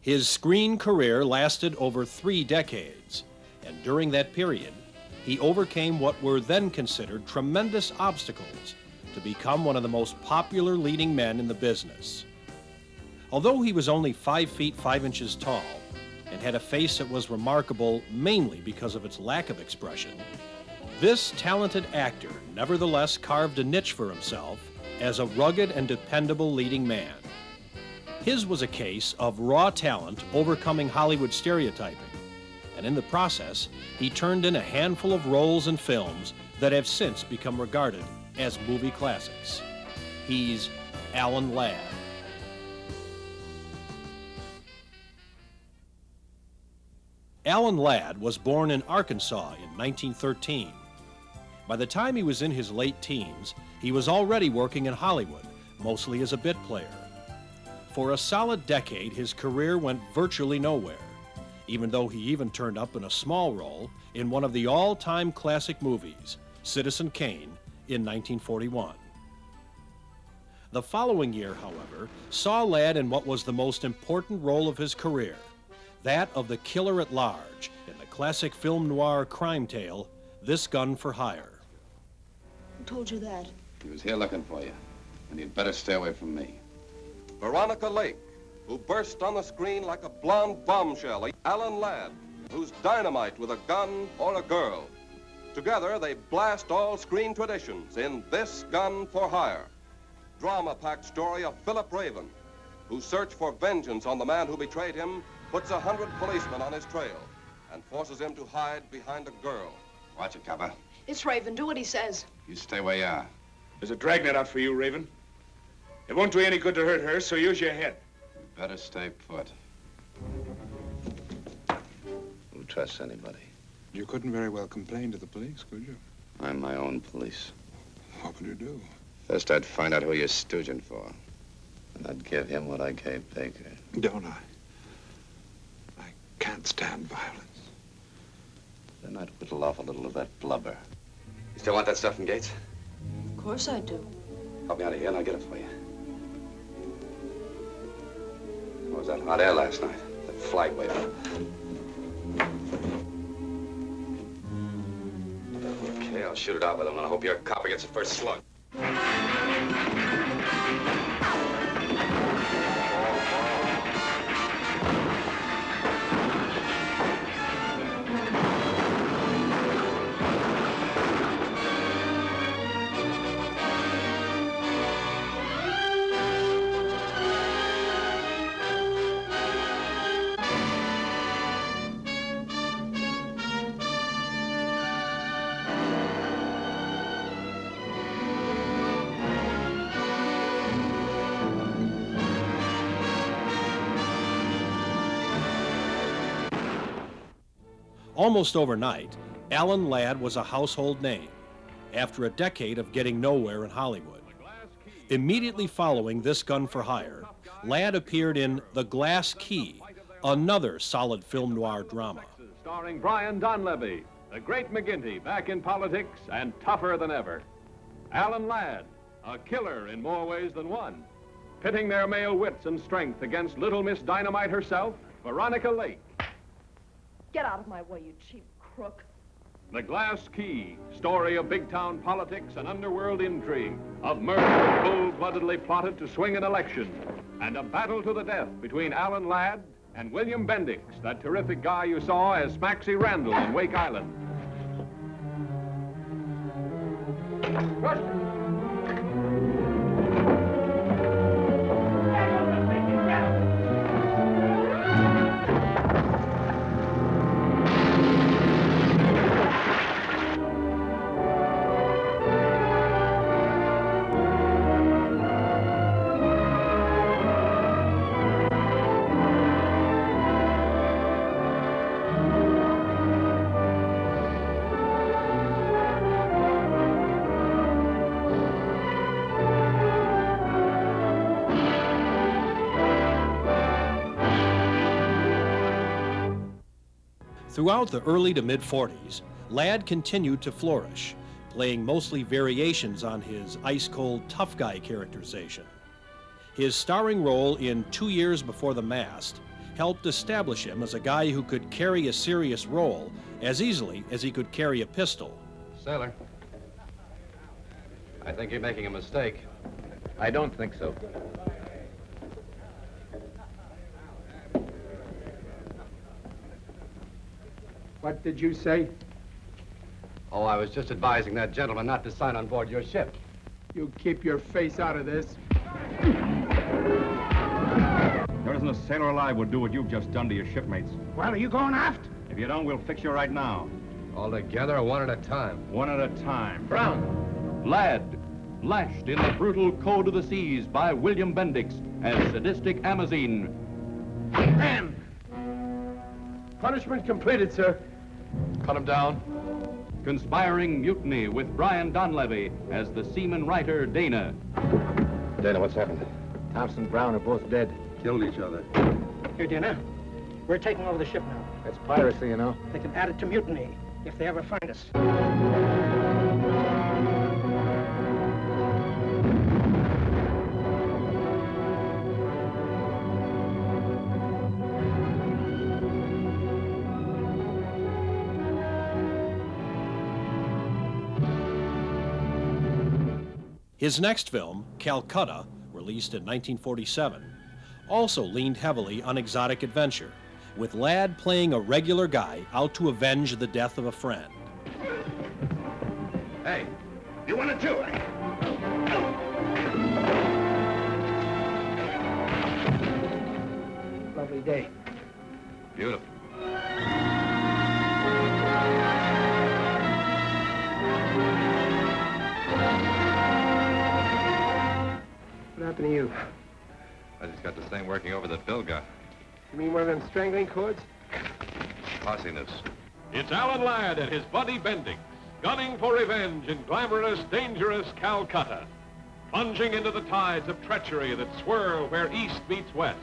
His screen career lasted over 3 decades, and during that period, he overcame what were then considered tremendous obstacles to become one of the most popular leading men in the business. Although he was only 5 feet 5 inches tall and had a face that was remarkable mainly because of its lack of expression, this talented actor nevertheless carved a niche for himself as a rugged and dependable leading man. His was a case of raw talent overcoming Hollywood stereotyping, and in the process, he turned in a handful of roles in films that have since become regarded as movie classics. He's Alan Ladd. Alan Ladd was born in Arkansas in 1913. By the time he was in his late teens, he was already working in Hollywood, mostly as a bit player. For a solid decade, his career went virtually nowhere, even though he even turned up in a small role in one of the all-time classic movies, Citizen Kane, in 1941. The following year, however, saw Ladd in what was the most important role of his career, that of the killer at large in the classic film noir crime tale, This Gun for Hire. Who told you that? He was here looking for you, and you'd better stay away from me. Veronica Lake, who burst on the screen like a blonde bombshell. Alan Ladd, who's dynamite with a gun or a girl. Together, they blast all screen traditions in This Gun for Hire. Drama-packed story of Philip Raven, whose search for vengeance on the man who betrayed him puts 100 policemen on his trail and forces him to hide behind a girl. Watch it, copper. It's Raven. Do what he says. You stay where you are. There's a dragnet out for you, Raven. It won't do you any good to hurt her, so use your head. You better stay put. Who trusts anybody? You couldn't very well complain to the police, could you? I'm my own police. What would you do? First, I'd find out who you're stooging for. And I'd give him what I gave Baker. Don't I? I can't stand violence. Then I'd whittle off a little of that blubber. You still want that stuff from Gates? Of course I do. Help me out of here and I'll get it for you. What was that hot air last night? That flag wave. Okay, I'll shoot it out with him and I hope your copper gets the first slug. Almost overnight, Alan Ladd was a household name after a decade of getting nowhere in Hollywood. Immediately following This Gun for Hire, Ladd appeared in The Glass Key, another solid film noir drama. Starring Brian Donlevy, the great McGinty back in politics and tougher than ever. Alan Ladd, a killer in more ways than one, pitting their male wits and strength against Little Miss Dynamite herself, Veronica Lake. Get out of my way, you cheap crook. The Glass Key, story of big-town politics and underworld intrigue, of murder cold-bloodedly plotted to swing an election, and a battle to the death between Alan Ladd and William Bendix, that terrific guy you saw as Maxie Randall in Wake Island. Rush! Throughout the early to mid-40s, Ladd continued to flourish, playing mostly variations on his ice-cold tough guy characterization. His starring role in 2 Years Before the Mast helped establish him as a guy who could carry a serious role as easily as he could carry a pistol. Sailor, I think you're making a mistake. I don't think so. What did you say? Oh, I was just advising that gentleman not to sign on board your ship. You keep your face out of this. There isn't a sailor alive would do what you've just done to your shipmates. Well, are you going aft? If you don't, we'll fix you right now. All together or one at a time? One at a time. Brown. Lad, lashed in the brutal code of the seas by William Bendix as sadistic Amazine. And punishment completed, sir. Cut him down. Conspiring mutiny with Brian Donlevy as the seaman writer Dana. Dana, what's happened? Thompson and Brown are both dead. Killed each other. Here, Dana. We're taking over the ship now. That's piracy, you know. They can add it to mutiny if they ever find us. His next film, Calcutta, released in 1947, also leaned heavily on exotic adventure, with Ladd playing a regular guy out to avenge the death of a friend. Hey, you want to do it? Lovely day. Beautiful. What happened to you? I just got the same working over that Bill got. You mean one of them strangling cords? Possiness. It's Alan Ladd and his buddy Bendix, gunning for revenge in glamorous, dangerous Calcutta, plunging into the tides of treachery that swirl where east meets west.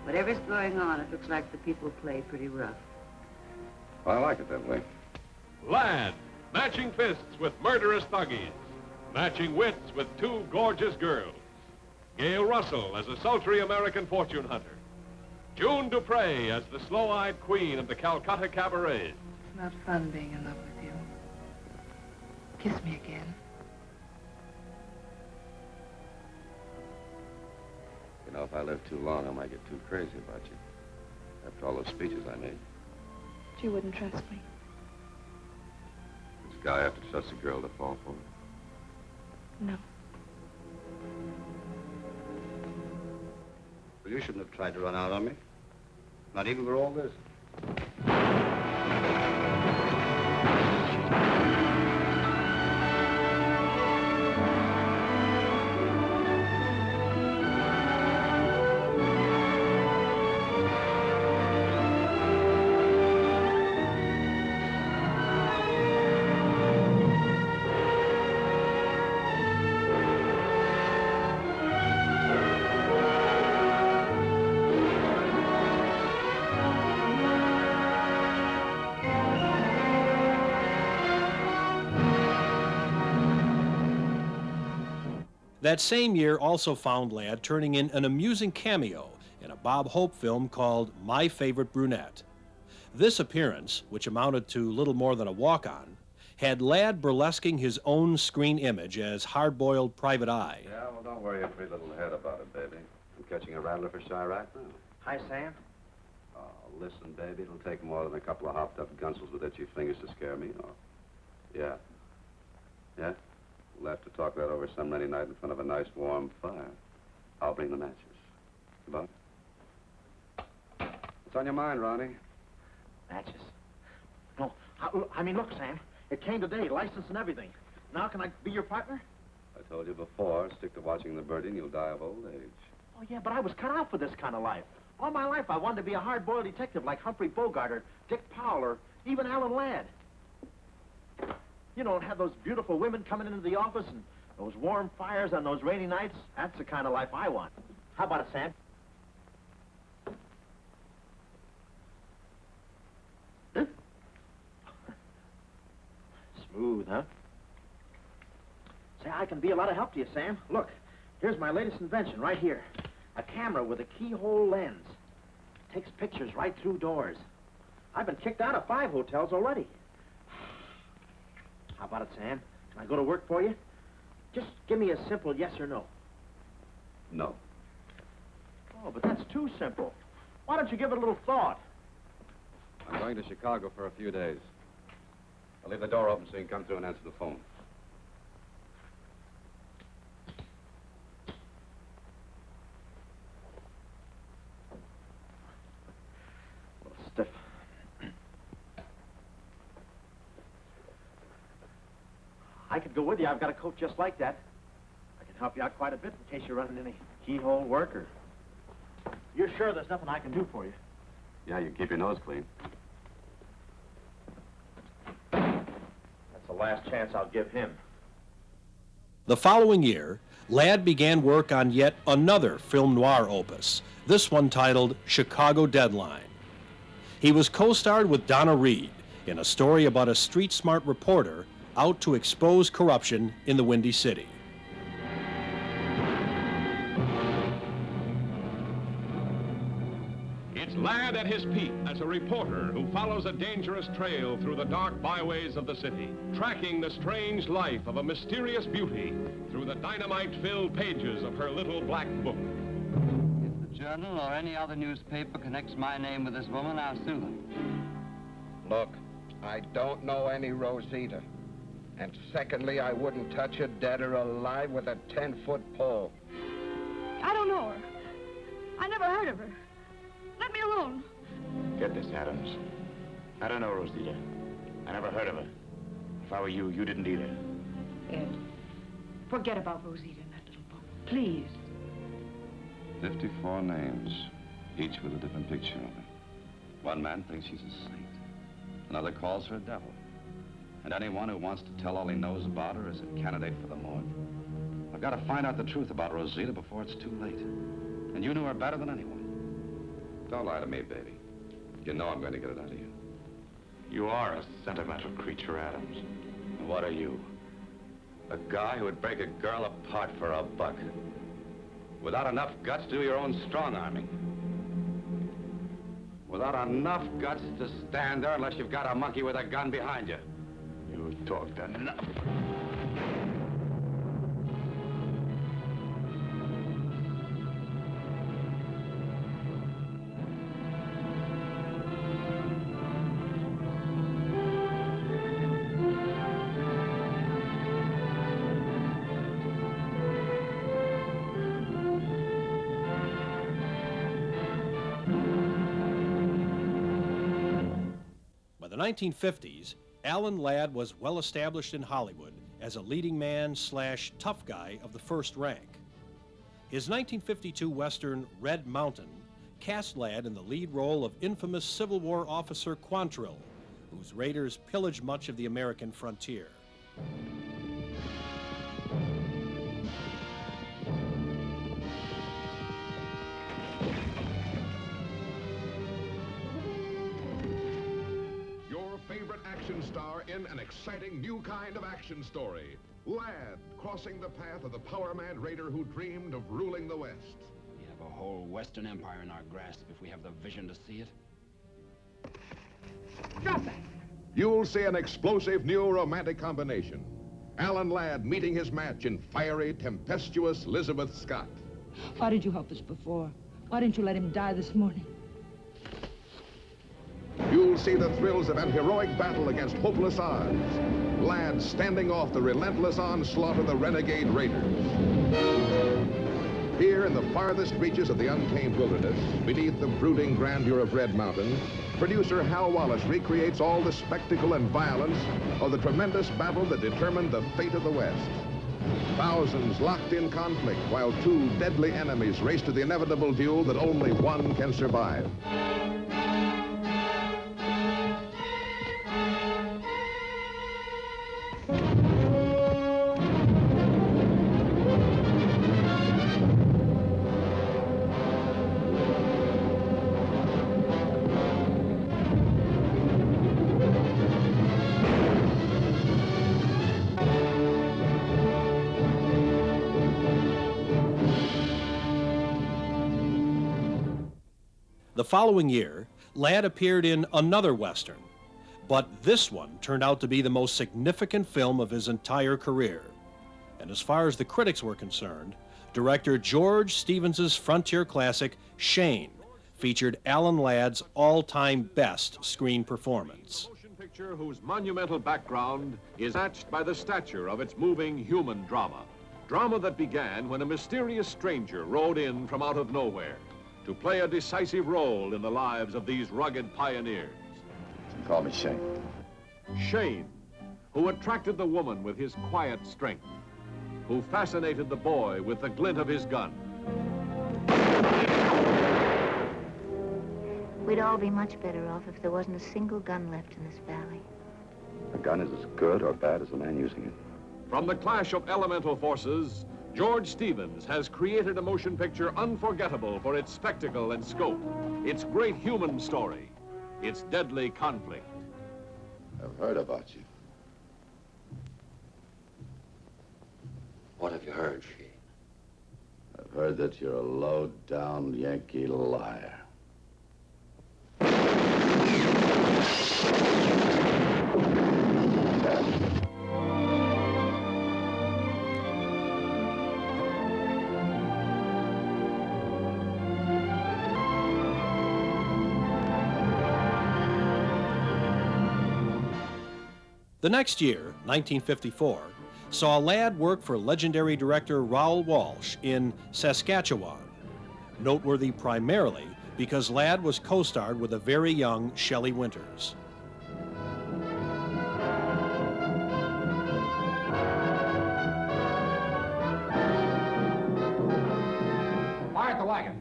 Whatever's going on, it looks like the people play pretty rough. I like it that way. Ladd, matching fists with murderous thuggies, matching wits with two gorgeous girls. Gail Russell as a sultry American fortune hunter. June Dupre as the slow-eyed queen of the Calcutta cabarets. It's not fun being in love with you. Kiss me again. You know, if I live too long, I might get too crazy about you. After all those speeches I made. But you wouldn't trust me. This guy have to trust a girl to fall for him. No. Well, you shouldn't have tried to run out on me. Not even for all this. That same year also found Ladd turning in an amusing cameo in a Bob Hope film called My Favorite Brunette. This appearance, which amounted to little more than a walk-on, had Ladd burlesquing his own screen image as hard-boiled Private Eye. Yeah, well, don't worry your pretty little head about it, baby. I'm catching a rattler for Chirac now. Hi, Sam. Oh, listen, baby, it'll take more than a couple of hopped-up gunsels with itchy fingers to scare me. Oh, yeah. Yeah? We'll have to talk that over some rainy night in front of a nice warm fire. I'll bring the matches. Goodbye. What's on your mind, Ronnie? Matches. No, I mean, look, Sam. It came today, license and everything. Now can I be your partner? I told you before, stick to watching the birdie and you'll die of old age. Oh, yeah, but I was cut out for this kind of life. All my life I wanted to be a hard-boiled detective like Humphrey Bogart or Dick Powell or even Alan Ladd. You know, and have those beautiful women coming into the office and those warm fires on those rainy nights. That's the kind of life I want. How about it, Sam? Huh? Smooth, huh? Say, I can be a lot of help to you, Sam. Look, here's my latest invention right here. A camera with a keyhole lens. Takes pictures right through doors. I've been kicked out of 5 hotels already. How about it, Sam? Can I go to work for you? Just give me a simple yes or no. No. Oh, but that's too simple. Why don't you give it a little thought? I'm going to Chicago for a few days. I'll leave the door open so you can come through and answer the phone. Stiff. I could go with you. I've got a coat just like that. I can help you out quite a bit in case you're running any keyhole work or... You're sure there's nothing I can do for you? Yeah, you keep your nose clean. That's the last chance I'll give him. The following year, Ladd began work on yet another film noir opus, this one titled Chicago Deadline. He was co-starred with Donna Reed in a story about a street-smart reporter out to expose corruption in the Windy City. It's Ladd at his peak as a reporter who follows a dangerous trail through the dark byways of the city, tracking the strange life of a mysterious beauty through the dynamite-filled pages of her little black book. If the Journal or any other newspaper connects my name with this woman, I'll sue them. Look, I don't know any Rosita. And secondly, I wouldn't touch her dead or alive with a 10-foot pole. I don't know her. I never heard of her. Let me alone. Get this, Adams. I don't know Rosita. I never heard of her. If I were you, you didn't either. Ed, forget about Rosita in that little book, please. 54 names, each with a different picture of her. One man thinks she's a saint. Another calls her a devil. And anyone who wants to tell all he knows about her is a candidate for the morgue. I've got to find out the truth about Rosita before it's too late. And you knew her better than anyone. Don't lie to me, baby. You know I'm going to get it out of you. You are a sentimental creature, Adams. And what are you? A guy who would break a girl apart for a buck. Without enough guts to do your own strong-arming. Without enough guts to stand there unless you've got a monkey with a gun behind you. You talked enough. By the 1950s, Alan Ladd was well established in Hollywood as a leading man / tough guy of the first rank. His 1952 Western Red Mountain cast Ladd in the lead role of infamous Civil War officer Quantrill, whose raiders pillaged much of the American frontier. Favorite action star in an exciting new kind of action story. Ladd, crossing the path of the power-mad raider who dreamed of ruling the West. We have a whole Western Empire in our grasp if we have the vision to see it. Drop that. You'll see an explosive new romantic combination. Alan Ladd meeting his match in fiery, tempestuous Elizabeth Scott. Why did you help us before? Why didn't you let him die this morning? You'll see the thrills of an heroic battle against hopeless odds. Ladd standing off the relentless onslaught of the renegade raiders. Here in the farthest reaches of the untamed wilderness, beneath the brooding grandeur of Red Mountain, producer Hal Wallace recreates all the spectacle and violence of the tremendous battle that determined the fate of the West. Thousands locked in conflict while two deadly enemies race to the inevitable duel that only one can survive. The following year, Ladd appeared in another Western, but this one turned out to be the most significant film of his entire career. And as far as the critics were concerned, director George Stevens's frontier classic, Shane, featured Alan Ladd's all-time best screen performance. Motion picture whose monumental background is matched by the stature of its moving human drama. Drama that began when a mysterious stranger rode in from out of nowhere to play a decisive role in the lives of these rugged pioneers. Call me Shane. Shane, who attracted the woman with his quiet strength, who fascinated the boy with the glint of his gun. We'd all be much better off if there wasn't a single gun left in this valley. A gun is as good or bad as the man using it. From the clash of elemental forces, George Stevens has created a motion picture unforgettable for its spectacle and scope, its great human story, its deadly conflict. I've heard about you. What have you heard, Shane? I've heard that you're a low-down Yankee liar. The next year, 1954, saw Ladd work for legendary director Raoul Walsh in Saskatchewan, noteworthy primarily because Ladd was co-starred with a very young Shelley Winters. Fire at the wagon.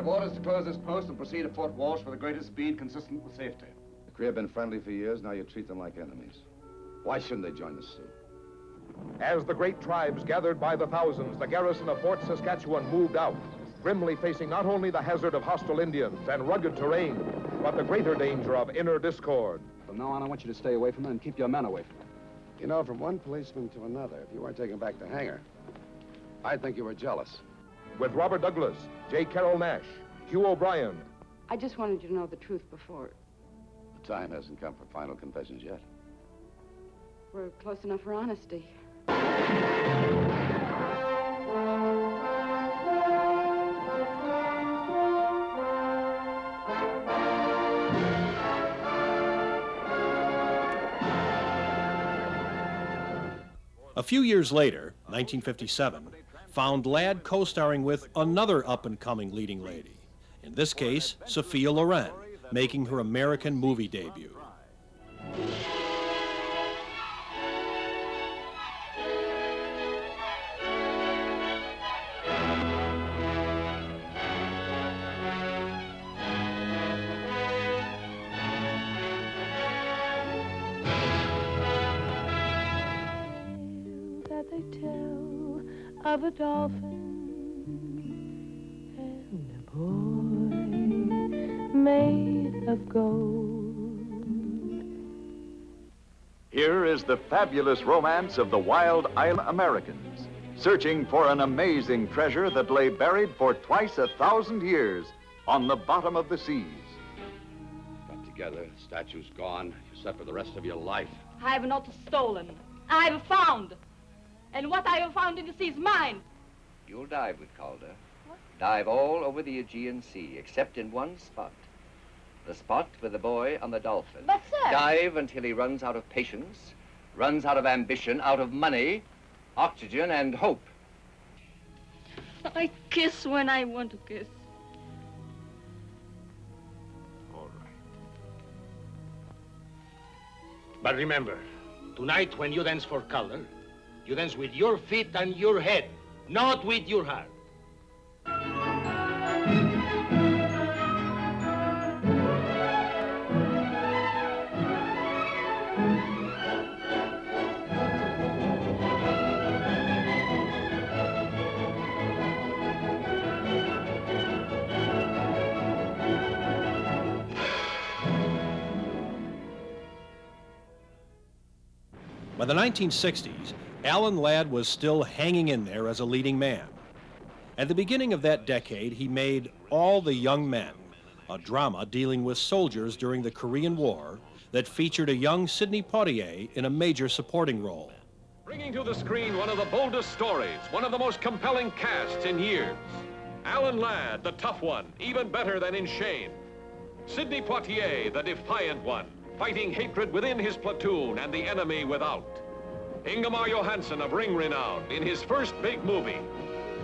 Orders to close this post and proceed to Fort Walsh for the greatest speed consistent with safety. The Cree have been friendly for years. Now you treat them like enemies. Why shouldn't they join the Sioux? As the great tribes gathered by the thousands, the garrison of Fort Saskatchewan moved out, grimly facing not only the hazard of hostile Indians and rugged terrain, but the greater danger of inner discord. From now on, I want you to stay away from them and keep your men away from them. You know, from one policeman to another, if you weren't taken back to hangar, I'd think you were jealous. With Robert Douglas, J. Carroll Nash, Hugh O'Brien. I just wanted you to know the truth before. The time hasn't come for final confessions yet. We're close enough for honesty. A few years later, 1957, found Ladd co-starring with another up-and-coming leading lady. In this case, Sophia Loren, making her American movie debut. That they tell of a dolphin and a boy made of gold. Here is the fabulous romance of the wild island Americans, searching for an amazing treasure that lay buried for twice 1,000 years on the bottom of the seas. Got together, statue's gone. You set for the rest of your life. I have not stolen. I have found. And what I have found in the sea is mine. You'll dive with Calder. What? Dive all over the Aegean Sea, except in one spot. The spot with the boy on the dolphin. But, sir... Dive until he runs out of patience, runs out of ambition, out of money, oxygen, and hope. I kiss when I want to kiss. All right. But remember, tonight when you dance for Calder, you dance with your feet and your head, not with your heart. By the 1960s, Alan Ladd was still hanging in there as a leading man. At the beginning of that decade, he made All the Young Men, a drama dealing with soldiers during the Korean War that featured a young Sidney Poitier in a major supporting role. Bringing to the screen one of the boldest stories, one of the most compelling casts in years. Alan Ladd, the tough one, even better than in Shane. Sidney Poitier, the defiant one, fighting hatred within his platoon and the enemy without. Ingemar Johansson of ring renown in his first big movie.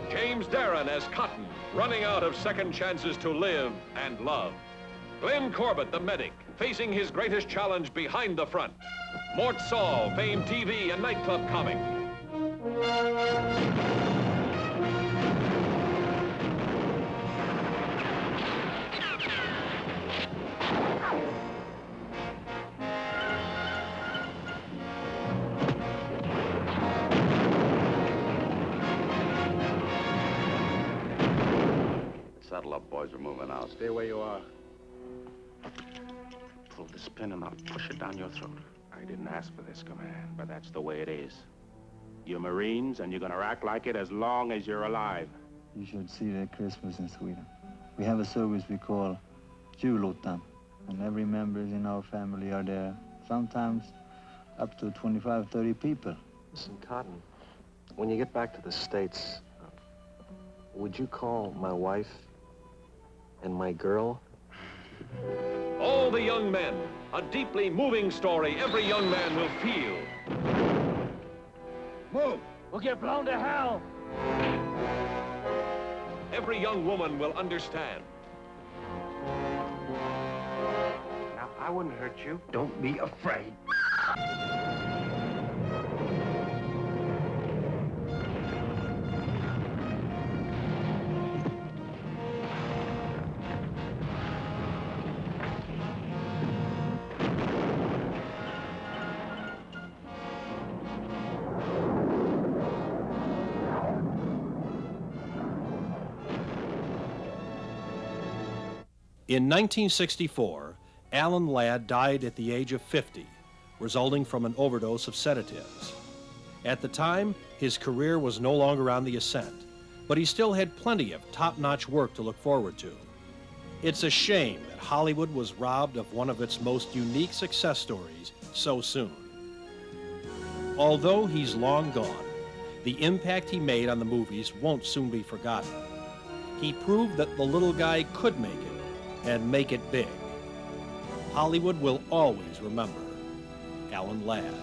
James Darren as Cotton, running out of second chances to live and love. Glenn Corbett, the medic, facing his greatest challenge behind the front. Mort Saul, famed TV and nightclub comic. Saddle up, boys. We're moving out. Stay where you are. Pull this pin and I'll push it down your throat. I didn't ask for this command, but that's the way it is. You're Marines, and you're gonna act like it as long as you're alive. You should see that Christmas in Sweden. We have a service we call Julottan, and every member in our family are there, sometimes up to 25, 30 people. Listen, Cotton, when you get back to the States, would you call my wife and my girl? All the Young Men, a deeply moving story every young man will feel. Move! We'll get blown to hell! Every young woman will understand. Now, I wouldn't hurt you. Don't be afraid. In 1964, Alan Ladd died at the age of 50, resulting from an overdose of sedatives. At the time, his career was no longer on the ascent, but he still had plenty of top-notch work to look forward to. It's a shame that Hollywood was robbed of one of its most unique success stories so soon. Although he's long gone, the impact he made on the movies won't soon be forgotten. He proved that the little guy could make it, and make it big. Hollywood will always remember Alan Ladd.